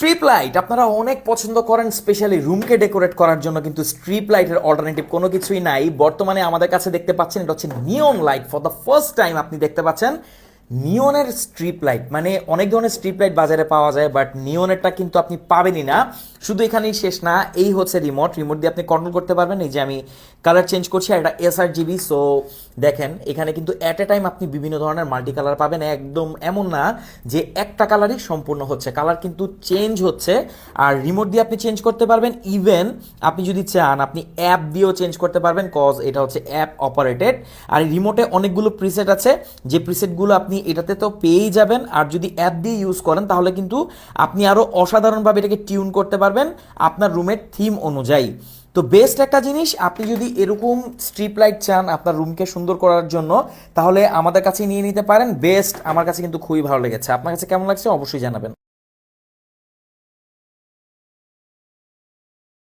Strip light আপনারা অনেক পছন্দ করেন, স্পেশালি রুমকে ডেকোরেট করার জন্য, কিন্তু স্ট্রিপ লাইটের অল্টারনেটিভ কোনো কিছুই নাই। বর্তমানে আমাদের কাছে দেখতে পাচ্ছেন এটা হচ্ছে নিয়ন light. For the first time আপনি দেখতে পাচ্ছেন নিয়নের স্ট্রিপ লাইট। মানে অনেক ধরনের স্ট্রিপ লাইট বাজারে পাওয়া যায়, বাট নিয়নেরটা কিন্তু আপনি পাবেনই না। শুধু এখানেই শেষ না, এই হচ্ছে রিমোট দিয়ে আপনি কন্ট্রোল করতে পারবেন। এই যে আমি কালার চেঞ্জ করছি, আর এটা SRGB। সো দেখেন এখানে কিন্তু অ্যাট এ টাইম আপনি বিভিন্ন ধরনের মাল্টি কালার পাবেন। একদম এমন না যে একটা কালারই সম্পূর্ণ হচ্ছে, কালার কিন্তু চেঞ্জ হচ্ছে। আর রিমোট দিয়ে আপনি চেঞ্জ করতে পারবেন। ইভেন আপনি যদি চান আপনি অ্যাপ দিয়েও চেঞ্জ করতে পারবেন, কজ এটা হচ্ছে অ্যাপ অপারেটেড। আর রিমোটে অনেকগুলো প্রিসেট আছে, যে প্রিসেটগুলো আপনি এটাতে তো পেয়েই যাবেন। আর যদি অ্যাপ দিয়ে ইউজ করেন তাহলে কিন্তু আপনি আরও অসাধারণভাবে এটাকে টিউন করতে পারবেন আপনার রুমের থিম অনুযায়ী। তো বেস্ট একটা জিনিস, আপনি যদি এরকম স্ট্রিপ লাইট চান আপনার রুমকে সুন্দর করার জন্য, তাহলে আমাদের কাছে নিয়ে নিতে পারেন। বেস্ট, আমার কাছে কিন্তু খুবই ভালো লেগেছে। আপনার কাছে কেমন লাগছে অবশ্যই জানাবেন।